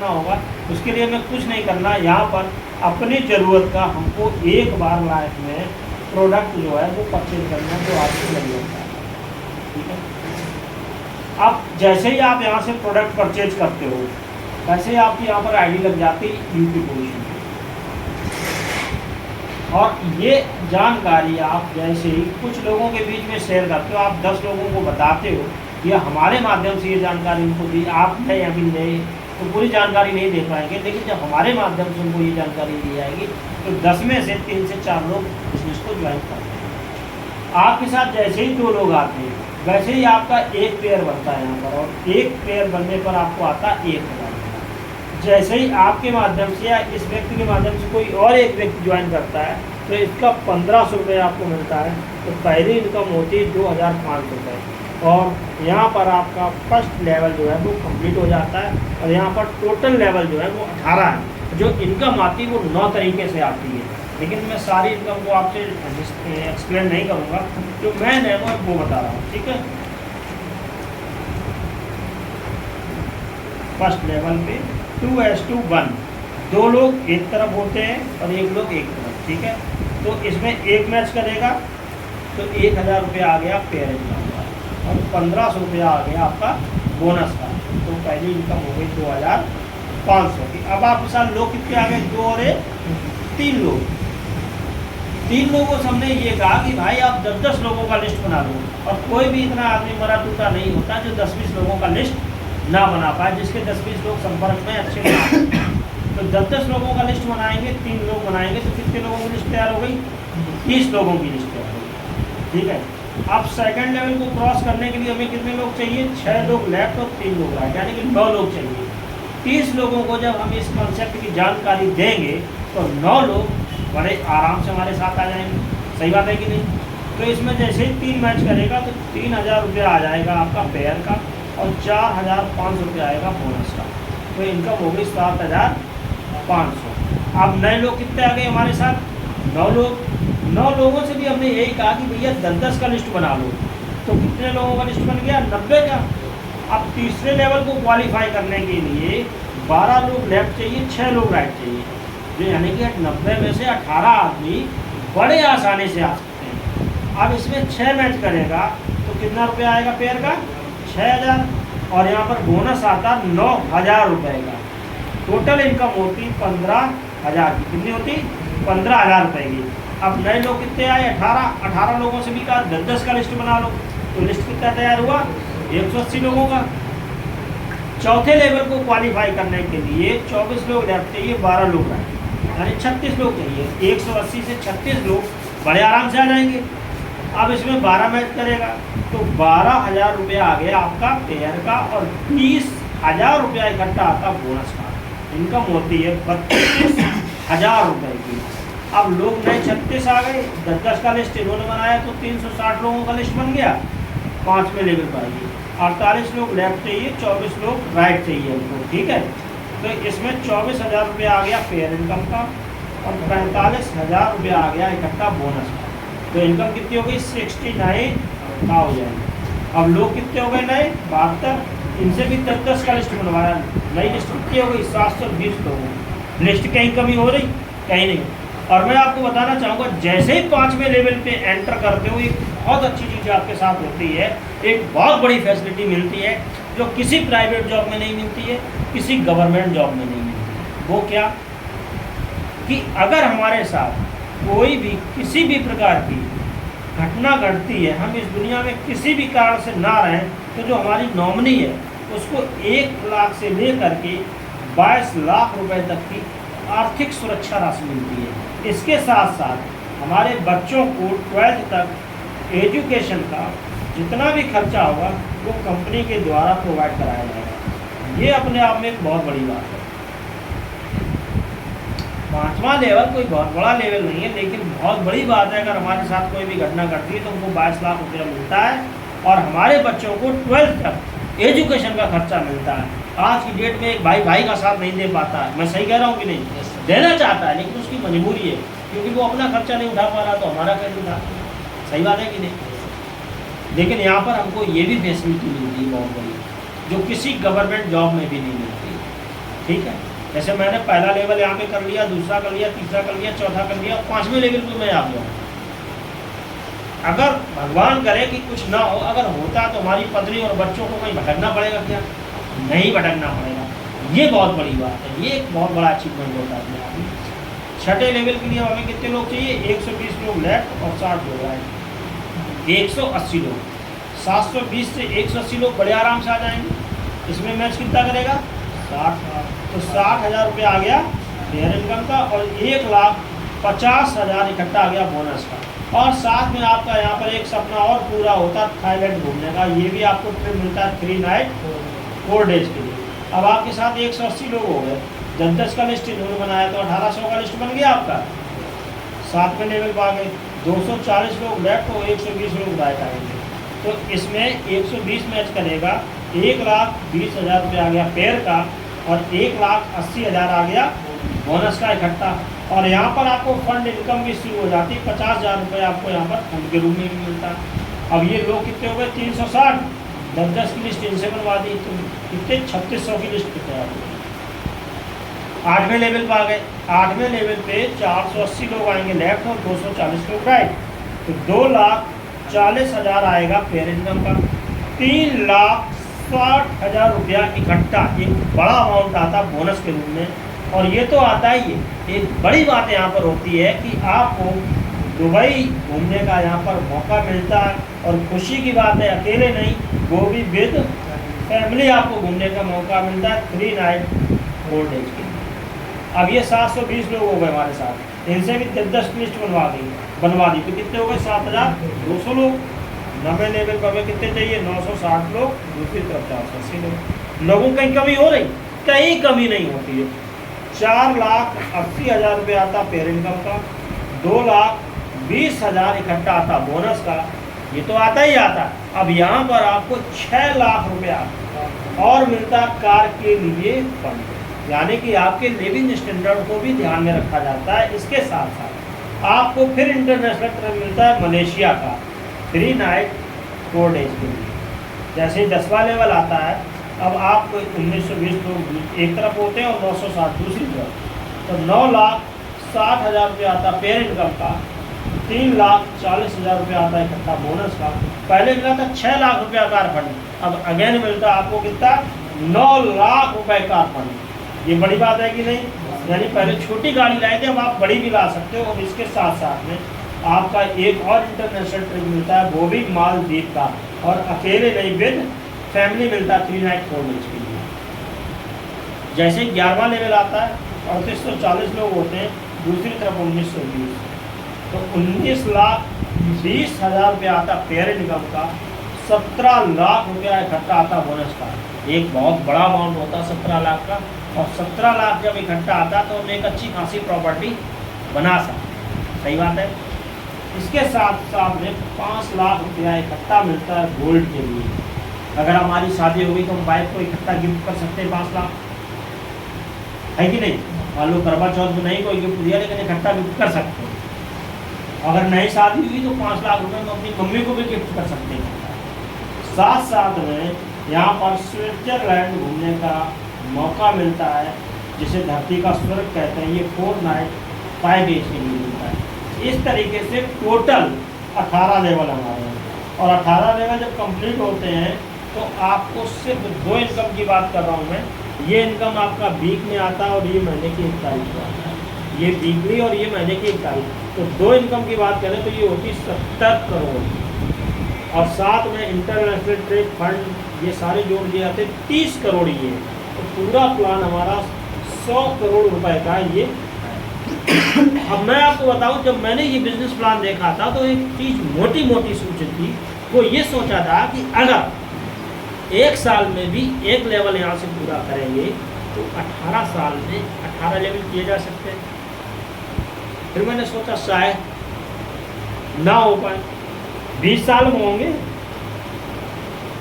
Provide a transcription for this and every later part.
होगा। उसके लिए हमें कुछ नहीं करना, यहाँ पर अपनी ज़रूरत का हमको एक बार लाइफ में प्रोडक्ट जो है वो परचेज करना है, जो आपकी ज़रूरत है। ठीक है, अब जैसे ही आप यहाँ से प्रोडक्ट परचेज करते हो वैसे ही आपकी यहाँ पर आईडी लग जाती है यूपी पोजीशन, और ये जानकारी आप जैसे ही कुछ लोगों के बीच में शेयर करते हो, आप 10 लोगों को बताते हो कि हमारे माध्यम से ये जानकारी उनको दी, आप नए अभी नए तो पूरी जानकारी नहीं दे पाएंगे, लेकिन जब हमारे माध्यम से उनको ये जानकारी दी जाएगी तो 10 में से 3 से 4 लोग बिजनेस को ज्वाइन करते हैं। आपके साथ जैसे ही 2 लोग आते हैं वैसे ही आपका एक पेयर बनता है यहाँ पर, और एक पेयर बनने पर आपको आता है 1000। जैसे ही आपके माध्यम से या इस व्यक्ति के माध्यम से कोई और एक व्यक्ति ज्वाइन करता है तो इसका 1500 रुपये आपको मिलता है। तो पहली इनकम होती है 2500 रुपये, और यहाँ पर आपका फर्स्ट लेवल जो है वो कंप्लीट हो जाता है, और यहाँ पर टोटल लेवल जो है वो 18 है। जो इनकम आती है वो 9 तरीके से आती है, लेकिन मैं सारी इनकम को आपसे एक्सप्लेन नहीं करूँगा, जो मैं है वो बता रहा हूँ। ठीक है, फर्स्ट लेवल पे 2:1, 2 लोग एक तरफ होते हैं और 1 लोग एक तरफ। ठीक है, तो इसमें एक मैच करेगा तो 1000 रुपये आ गया पेयर इनकम का, और 1500 रुपया आ गया आपका बोनस का। तो पहली इनकम हो गई 2500 की। अब आपके साथ लोग कितने आ गए? 2 और 1 3 लोग। 3 लोगों से हमने ये कहा कि भाई आप 10-10 लोगों का लिस्ट बना लो, और कोई भी इतना आदमी मरा टूटा नहीं होता जो 10-20 लोगों का लिस्ट ना बना पाए, जिसके 10-20 लोग संपर्क में अच्छे ना। तो 10-10 लोगों का लिस्ट बनाएंगे, 3 लोग बनाएंगे तो कितने लोगों की लिस्ट तैयार हो गई? 30 लोगों की लिस्ट तैयार हो गई। ठीक है, अब सेकंड लेवल को क्रॉस करने के लिए हमें कितने लोग चाहिए? 6 लोग लेफ्ट और 3 लोग राइट, यानी कि 9 लोग चाहिए। 30 लोगों को जब हम इस कॉन्सेप्ट की जानकारी देंगे तो 9 लोग बड़े आराम से हमारे साथ आ जाएंगे। सही बात है कि नहीं? तो इसमें जैसे ही 3 मैच करेगा तो 3000 रुपया आ जाएगा आपका पेयर का, और 4500 रुपया आएगा बोनस का। तो इनकम हो गई 7500। अब नए लोग कितने आ गए हमारे साथ? 9 लोग। 9 लोगों से भी हमने यही कहा कि भैया 10-10 का लिस्ट बना लो। तो कितने लोगों का लिस्ट बन गया? 90 का। अब तीसरे लेवल को क्वालिफाई करने के लिए 12 लोग लेफ्ट चाहिए, 6 लोग राइट चाहिए, जो यानी कि 90 में से 18 आदमी बड़े आसानी से आ सकते हैं। अब इसमें 6 मैच करेगा तो कितना रुपया आएगा पेयर का? 6000, और यहाँ पर बोनस आता 9000 रुपये का। टोटल इनकम होती 15000 की। कितनी होती? 15000 रुपये की। अब नए लोग कितने आए? 18 लोगों से भी कहा 10-10 का लिस्ट बना लो। तो लिस्ट कितना तैयार हुआ? 180 लोगों का। चौथे लेवल को क्वालिफाई करने के लिए 24 लोग लेफ्ट चाहिए, 12 लोग राइट, यानी 36 लोग चाहिए। 180 से 36 लोग बड़े आराम से आ जाएंगे। अब इसमें 12 मैच करेगा तो 12000 रुपया आ गया आपका पेयर का, और 20000 रुपया इकट्ठा आता बोनस का। इनकम होती है 32000 रुपये की। अब लोग नए 36 आ गए, 10-10 का लिस्ट इन्होंने बनाया तो 360 लोगों का लिस्ट बन गया। 5वें लेवल पर आइए, 48 लोग लेफ्ट चाहिए, 24 लोग राइट चाहिए उनको। ठीक है, तो इसमें 24000 रुपया आ गया पेयर इनकम का, और 45000 रुपया आ गया इकट्ठा बोनस का। तो इनकम कितनी हो गई? 69,000। अब लोग कितने हो गए नए? 72। इनसे भी 10-10 का लिस्ट बनवाया। नई लिस्ट कितनी हो गई? 720 लोगों। लिस्ट कहीं कमी हो रही? कहीं नहीं। और मैं आपको बताना चाहूँगा, जैसे ही 5वें लेवल पे एंटर करते हो एक बहुत अच्छी चीज़ आपके साथ होती है, एक बहुत बड़ी फैसिलिटी मिलती है जो किसी प्राइवेट जॉब में नहीं मिलती है, किसी गवर्नमेंट जॉब में नहीं मिलती। वो क्या? कि अगर हमारे साथ कोई भी किसी भी प्रकार की घटना घटती है, हम इस दुनिया में किसी भी कारण से ना रहें, तो जो हमारी नॉमिनी है उसको 1 लाख से लेकर के 22 लाख रुपए तक की आर्थिक सुरक्षा राशि मिलती है। इसके साथ साथ हमारे बच्चों को 12th तक एजुकेशन का जितना भी खर्चा होगा वो कंपनी के द्वारा प्रोवाइड कराया जाएगा। ये अपने आप में एक बहुत बड़ी बात है। 5वां लेवल कोई बहुत बड़ा लेवल नहीं है, लेकिन बहुत बड़ी बात है। अगर हमारे साथ कोई भी घटना घटती है तो उनको 22 लाख रुपया मिलता है, और हमारे बच्चों को 12th तक एजुकेशन का खर्चा मिलता है। आज की डेट में एक भाई का साथ नहीं दे पाता है, मैं सही कह रहा हूँ कि नहीं? देना चाहता है लेकिन उसकी मजबूरी है, क्योंकि वो अपना खर्चा नहीं उठा पा रहा, तो हमारा कैसे उठा? सही बात है कि नहीं? लेकिन यहाँ पर हमको ये भी फैसिलिटी मिलती है बहुत बड़ी, जो किसी गवर्नमेंट जॉब में भी नहीं मिलती। ठीक है। जैसे मैंने पहला लेवल यहाँ पे कर लिया, दूसरा कर लिया, तीसरा कर लिया, चौथा कर लिया, 5वें लेवल पे मैं आ गया। अगर भगवान करे कि कुछ ना हो, अगर होता तो हमारी पत्नी और बच्चों को कहीं भटकना पड़ेगा क्या? नहीं भटकना पड़ेगा। ये बहुत बड़ी बात है, ये एक बहुत बड़ा अचीवमेंट होता है अपने आप में। छठे लेवल के लिए हमें कितने लोग चाहिए? 120 लोग लेफ्ट और 60 लोग राइट, 180 लोग। 720 से 180 लोग बड़े आराम से आ जाएंगे। इसमें मैच कितना करेगा? 60। तो 60,000 रुपये आ गया फेयर इनकम का, और 1,50,000 इकट्ठा आ गया बोनस का। और साथ में आपका यहाँ पर एक सपना और पूरा होता थाईलैंड घूमने का। ये भी आपको ट्रिप मिलता है 3 नाइट 4 डेज के लिए। अब आपके साथ 180 लोग हो गए, 10-10 का लिस्ट इन्होंने बनाया तो 1800 का लिस्ट बन गया आपका। 7वें लेवल पर आ गए, 240 लोग लेफ्ट और 120 लोग राइट आएंगे। तो इसमें 120 मैच करेगा, 1,20,000 रुपये आ गया पेयर का, और 1,80,000 आ गया बोनस का इकट्ठा। और यहाँ पर आपको फंड इनकम भी शुरू हो जाती है, 50,000 रुपये आपको यहाँ पर फंड के रूप में भी मिलता है। अब ये लोग कितने हो गए? 360, 10-10 की लिस्ट इनसे बनवा दी, तो कितने? 3600 की लिस्ट कितने आपको। 8वें लेवल पर आ गए, 8वें लेवल पे 480 लोग आएंगे लेफ्ट और 240 लोग राइट, तो 2,40,000 आएगा पेयर इनकम का। 3,60,000 रुपया इकट्ठा, एक बड़ा अमाउंट आता बोनस के रूप में। और ये तो आता ही है, एक बड़ी बात यहाँ पर होती है कि आपको दुबई घूमने का यहाँ पर मौका मिलता है। और खुशी की बात है, अकेले नहीं, वो भी विद फैमिली आपको घूमने का मौका मिलता है 3 नाइट 4 डेज के लिए। अब ये 720 लोग हो गए हमारे साथ, इनसे भी 10-10 लिस्ट बनवा दी, तो कितने हो गए? 7,200 लोग। 9वें लेवल पर हमें कितने चाहिए? 960 लोग, दूसरी तरफ 480 लोग। लोगों की कमी हो रही? कहीं कमी नहीं होती है। 4,80,000 रुपये आता पेयर इनकम का, 2,20,000 इकट्ठा आता बोनस का, ये तो आता ही आता। अब यहाँ पर आपको 6 लाख रुपया और मिलता कार के लिए फंड, यानी कि आपके लिविंग स्टैंडर्ड को भी ध्यान में रखा जाता है। इसके साथ साथ आपको फिर इंटरनेशनल ट्रिप मिलता है मलेशिया का 3 नाइट 4 डेज के लिए। जैसे ही 10वां लेवल आता है, अब आप 1920 लोग एक तरफ होते हैं और 960 दूसरी तरफ, तो 9,60,000 रुपये आता पेयर इनकम का, 3,40,000 रुपये आता है इकट्ठा बोनस का। पहले मिला था 6 लाख रुपया कार फंड, अब अगेन मिलता आपको कितना? 9 लाख रुपए कार फंड। ये बड़ी बात है कि नहीं? यानी पहले छोटी गाड़ी लाए थे, अब आप बड़ी भी ला सकते हो। और इसके साथ साथ में आपका एक और इंटरनेशनल ट्रिप मिलता है, वो भी मालदीव का, और अकेले नहीं विद फैमिली मिलता है 3 नाइट 4 डेज के लिए। जैसे 11वां लेवल आता है, 3840 लोग होते हैं, दूसरी तरफ 1920, तो 19,20,000 रुपया आता पेयर इनकम का, 17 लाख रुपया इकट्ठा आता बोनस का। एक बहुत बड़ा अमाउंट होता 17 लाख का, और 17 लाख जब इकट्ठा आता तो हम एक अच्छी खासी प्रॉपर्टी बना सकते। सही बात है। इसके साथ साथ में 5 लाख रुपया इकट्ठा मिलता है गोल्ड के लिए। अगर हमारी शादी हो गई तो हम वाइफ को इकट्ठा गिफ्ट कर सकते हैं 5 लाख, है कि नहीं? मान लो करवा चौथ में नहीं कोई गिफ्ट दिया, लेकिन इकट्ठा गिफ्ट कर सकते हैं। अगर नई शादी हुई तो 5 लाख रुपए में अपनी मम्मी को भी गिफ्ट कर सकते हैं। साथ साथ में यहाँ पर स्विट्जरलैंड घूमने का मौका मिलता है, जिसे धरती का स्वर्ग कहते हैं। ये 4 नाइट 5 डेज के लिए मिलता है। इस तरीके से टोटल 18 लेवल हमारे हैं, और 18 लेवल जब कंप्लीट होते हैं तो आपको सिर्फ 2 इनकम की बात कर रहा हूँ मैं। ये इनकम आपका वीक में आता है और ये महीने की 1 तारीख को आता है। ये वीकली और ये महीने की 1 तारीख। तो 2 इनकम की बात करें तो ये होती 70 करोड़, और साथ में इंटरनेशनल ट्रेड फंड ये सारे जोड़ दिए जाते 30 करोड़। ये तो पूरा प्लान हमारा 100 करोड़ रुपए का ये। अब मैं आपको बताऊं, जब मैंने ये बिजनेस प्लान देखा था तो एक चीज़ मोटी मोटी सोची थी। वो ये सोचा था कि अगर 1 साल में भी 1 लेवल यहाँ से पूरा करेंगे तो 18 साल में 18 लेवल किए जा सकते हैं। फिर मैंने सोचा शायद ना हो पाए, 20 साल में होंगे।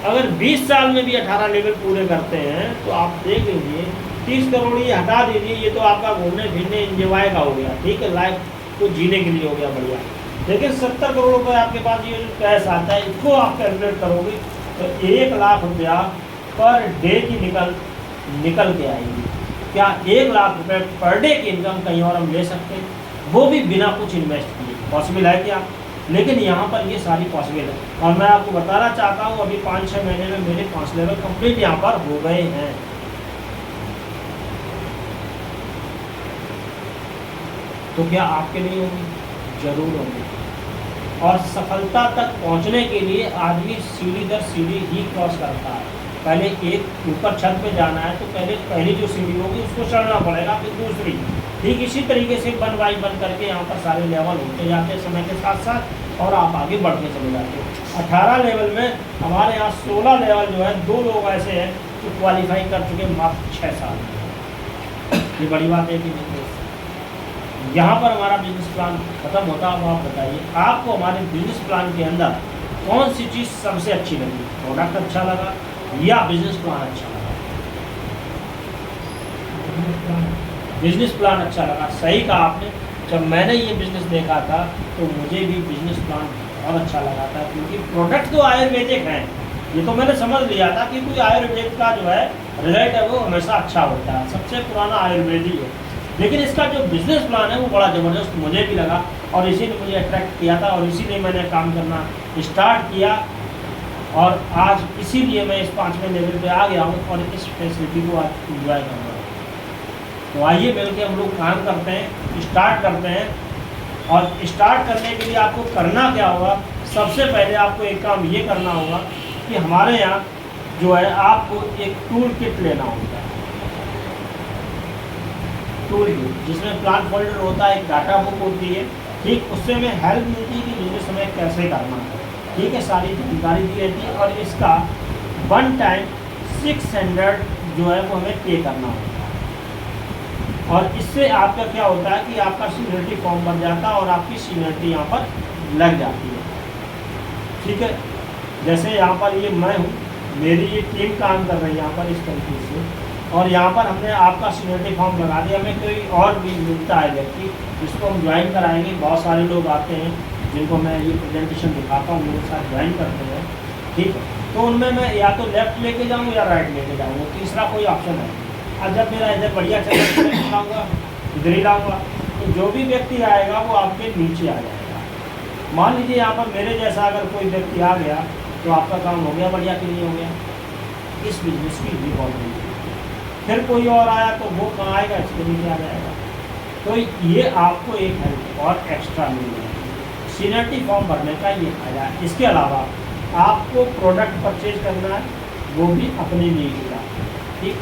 अगर 20 साल में भी 18 लेवल पूरे करते हैं तो आप देख लीजिए 30 करोड़ ये हटा दीजिए, ये तो आपका घूमने फिरने एंजॉय का हो गया, ठीक है, लाइफ को जीने के लिए हो गया बढ़िया। लेकिन 70 करोड़ रुपये आपके पास ये जो कैश आता है, इसको आप कैलकुलेट करोगे तो 1 लाख रुपया पर डे की निकल के आएगी। क्या 1 लाख रुपए पर डे की इनकम कहीं और हम ले सकते हैं, वो भी बिना कुछ इन्वेस्ट किए? पॉसिबल है क्या? लेकिन यहाँ पर ये सारी पॉसिबल है। और मैं आपको बताना चाहता हूँ अभी 5-6 महीने में मेरे 5 लेवल कंप्लीट यहाँ पर हो गए हैं। तो क्या आपके लिए होगी? जरूर होगी। और सफलता तक पहुँचने के लिए आदमी सीढ़ी दर सीढ़ी ही क्रॉस करता है। पहले एक ऊपर छत पे जाना है तो पहली जो सीढ़ी होगी उसको चढ़ना पड़ेगा, फिर दूसरी। ठीक इसी तरीके से 1 बाय 1 करके यहाँ पर सारे लेवल होते जाते हैं समय के साथ साथ, और आप आगे बढ़ते चले जाते हो। 18 लेवल में हमारे यहाँ 16 लेवल जो है 2 लोग ऐसे हैं जो क्वालिफाई कर चुके मात्र 6 साल। ये बड़ी बात है कि नहीं? यहाँ पर हमारा बिजनेस प्लान खत्म होता है। अब आप बताइए आपको हमारे बिजनेस प्लान के अंदर कौन सी चीज़ सबसे अच्छी लगी? प्रोडक्ट अच्छा लगा या बिजनेस प्लान अच्छा लगा? बिजनेस प्लान अच्छा लगा। सही कहा आपने। जब मैंने ये बिजनेस देखा था तो मुझे भी बिजनेस प्लान बहुत अच्छा लगा था, क्योंकि प्रोडक्ट तो आयुर्वेदिक हैं, ये तो मैंने समझ लिया था कि कोई आयुर्वेद का जो है रिजल्ट है वो हमेशा अच्छा होता है, सबसे पुराना आयुर्वेदिक है। लेकिन इसका जो बिजनेस प्लान है वो बड़ा ज़बरदस्त मुझे भी लगा, और इसी ने मुझे अट्रैक्ट किया था, और इसीलिए मैंने काम करना स्टार्ट किया। और आज इसीलिए मैं इस 5वें लेवल पे आ गया हूँ और इस फैसिलिटी को आज इंजॉय कर रहा हूँ। तो आइए मिल के हम लोग काम करते हैं, स्टार्ट करते हैं। और स्टार्ट करने के लिए आपको करना क्या होगा? सबसे पहले आपको एक काम ये करना होगा कि हमारे यहाँ जो है आपको एक टूल किट लेना होगा। टूल किट जिसमें प्लान फोल्डर होता है, एक डाटा बुक होती है, ठीक, उससे हमें हेल्प मिलती है कि बिजनेस हमें कैसे करना है, ठीक है, सारी जानकारी दी रहती है। और इसका 1 टाइम 600 जो है वो हमें पे करना होता है। और इससे आपका क्या होता है कि आपका सीनियरिटी फॉर्म बन जाता है और आपकी सीनियरिटी यहाँ पर लग जाती है, ठीक है। जैसे यहाँ पर ये मैं हूँ, मेरी ये टीम काम कर रही है यहाँ पर इस तरीके से, और यहाँ पर हमने आपका सीनियरिटी फॉर्म लगा दिया। हमें कोई और भी मिलता है व्यक्ति जिसको हम ज्वाइन कराएंगे। बहुत सारे लोग आते हैं जिनको मैं ये प्रेजेंटेशन दिखाता हूँ, मेरे साथ ज्वाइन करते हैं, ठीक है। तो उनमें मैं या तो लेफ्ट लेके जाऊँ या राइट लेके जाऊँ, तीसरा कोई ऑप्शन है। और जब मेरा इधर बढ़िया चल लाऊँगा, इधर ही लाऊँगा, तो जो भी व्यक्ति आएगा वो आपके नीचे आ जाएगा। मान लीजिए यहाँ पर मेरे जैसा अगर कोई व्यक्ति आ गया तो आपका काम हो गया, बढ़िया के लिए हो गया। इस बिजनेस की भी बहुत बड़ी। फिर कोई और आया तो वो कहाँ आएगा, इसके नीचे आ जाएगा। तो ये आपको एक हेल्प और एक्स्ट्रा मिल जाएगी। सीनियरिटी फॉर्म भरने का ये फायदा है। इसके अलावा आपको प्रोडक्ट परचेज करना है, वो भी अपने लिए होगा, ठीक।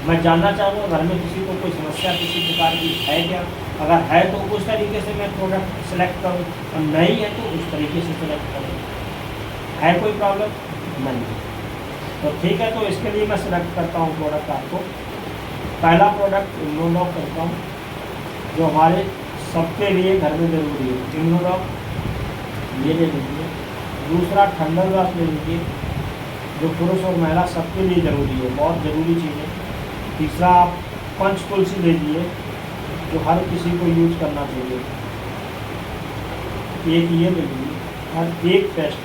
मैं जानना चाहूँगा घर में किसी को कोई समस्या किसी प्रकार की है क्या? अगर है तो उस तरीके से मैं प्रोडक्ट सेलेक्ट करूँ, और नहीं है तो उस तरीके से सेलेक्ट करूँ। है कोई प्रॉब्लम? नहीं। तो ठीक है, तो इसके लिए मैं सेलेक्ट करता हूँ प्रोडक्ट। आपको पहला प्रोडक्ट इम्यूनोलॉक करता हूँ, जो हमारे सबके लिए घर में ज़रूरी है। इम्यूनोलॉक ये ले लीजिए। दूसरा ठंडल ग्लास ले लीजिए, जो पुरुष और महिला सबके लिए ज़रूरी है, बहुत ज़रूरी चीज़ है। तीसरा आप पंच तुलसी ले लीजिए, जो हर किसी को यूज करना चाहिए। एक ये ले लीजिए, और एक पेस्ट,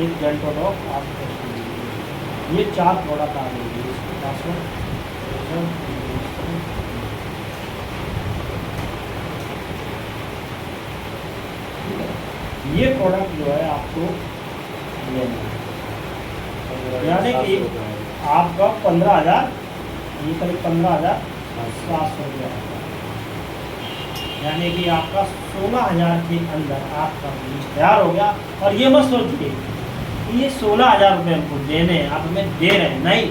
एक जेंटोडॉक आप पेस्ट ले लीजिए। ये 4 प्रोडक्ट आ लीजिए इसके पास में। ये प्रोडक्ट जो है आपको लेना है, यानी कि आपका 15,000, ये करीब 15,700 रुपया, यानी कि आपका 16,000 के अंदर आपका बिजनेस तैयार हो गया। और ये मत सोचिए कि ये 16,000 रुपये हमको देने हैं, आप हमें दे रहे हैं, नहीं,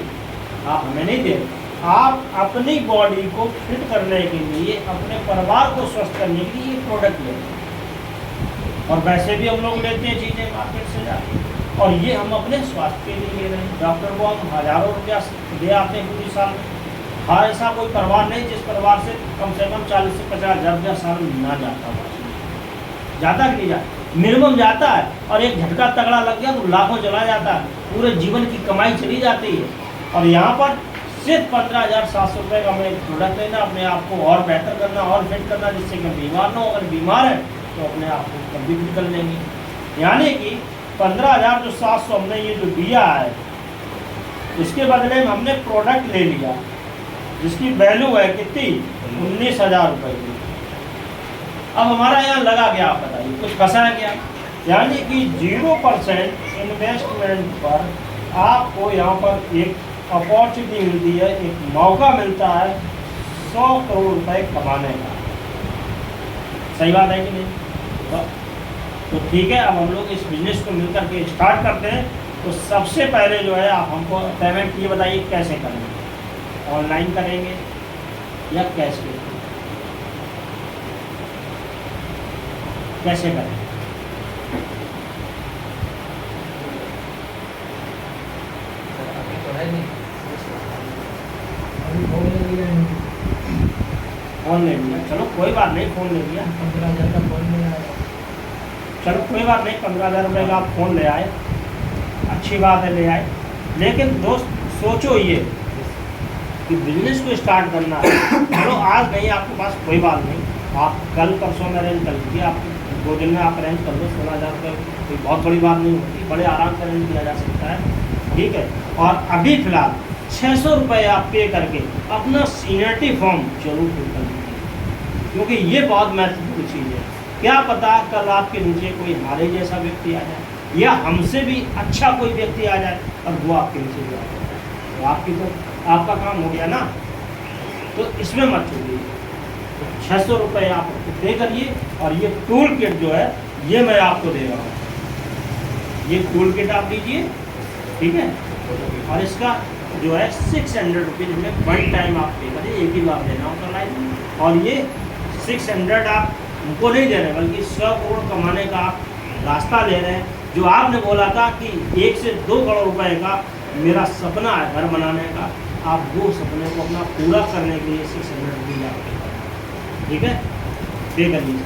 आप हमें नहीं दे रहे। आप अपनी बॉडी को फिट करने के लिए, अपने परिवार को स्वस्थ करने के लिए ये प्रोडक्ट लेते हैं। और वैसे भी हम लोग लेते हैं चीज़ें मार्केट से जाके, और ये हम अपने स्वास्थ्य के लिए ले रहे हैं। डॉक्टर को हम हज़ारों रुपया दे आते हैं पूरी साल में। हर ऐसा कोई परिवार नहीं जिस परिवार से कम 40 से 50,000 रुपया साल ना जाता हो। जाता कि नहीं जाता? मिनिमम जाता है, और एक झटका तगड़ा लग गया तो लाखों चला जाता है, पूरे जीवन की कमाई चली जाती है। और यहाँ पर सिर्फ 15,700 रुपये का हमें प्रोडक्ट लेना, अपने आप को और बेहतर करना और फिट करना, जिससे कि बीमार ना हो। अगर बीमार है तो अपने आप को कभी भी कर लेंगे। यानी कि 15,700 हमने ये जो दिया है, इसके बदले में हमने प्रोडक्ट ले लिया, जिसकी वैल्यू है कितनी, 19,000 रुपये की। अब हमारा यहाँ लगा गया, आप बताइए कुछ फंसा है क्या? यानी कि 0% इन्वेस्टमेंट पर आपको यहाँ पर एक अपॉर्चुनिटी मिलती है, एक मौका मिलता है 100 करोड़ रुपए कमाने का। सही बात है कि नहीं? तो ठीक है, अब हम लोग इस बिजनेस को मिलकर के स्टार्ट करते हैं। तो सबसे पहले जो है आप हमको पेमेंट ये बताइए कैसे करेंगे, ऑनलाइन करेंगे या कैश करेंगे, कैसे करेंगे? फोन ले लिया, चलो कोई बात नहीं, फोन ले लिया, 15,000 का फोन मिला है। चलो कोई बात नहीं, 15,000 रुपये का आप फ़ोन ले आए, अच्छी बात है, ले आए। लेकिन दोस्त सोचो ये कि बिजनेस को स्टार्ट करना है, चलो आज नहीं आपके पास कोई बात नहीं, आप कल परसों में अरेंज कर लीजिए, आप 2 दिन में आप अरेंज कर लो। 16,000 रुपये कोई बहुत बड़ी बात नहीं होती, बड़े आराम से अरेंज किया जा सकता है, ठीक है। और अभी फ़िलहाल 600 रुपये आप पे करके अपना सीनियरिटी फॉर्म जरूर फिल कर लीजिए, क्योंकि ये बहुत महत्वपूर्ण चीज़ है। क्या पता कल आपके नीचे कोई हमारे जैसा व्यक्ति आ जाए या हमसे भी अच्छा कोई व्यक्ति आ जाए और वो आपके नीचे भी आ जाए, तो आपका काम हो गया ना। तो इसमें मत चूकिए, तो 600 रुपये आप पे करिए। और ये टूल किट जो है ये मैं आपको दे रहा हूँ, ये टूल किट आप लीजिए, ठीक है। और इसका जो है 600 रुपीज़ में 1 टाइम आप पे करिए, एक ही बार देना होता लाइफ। और ये 600 आप उनको नहीं दे रहे, बल्कि 100 करोड़ कमाने का आप रास्ता ले रहे हैं। जो आपने बोला था कि 1 से 2 करोड़ रुपए का मेरा सपना है घर बनाने का, आप वो सपने को अपना पूरा करने के लिए 600 रुपीज़ आप पे करें, ठीक है, पे करिए।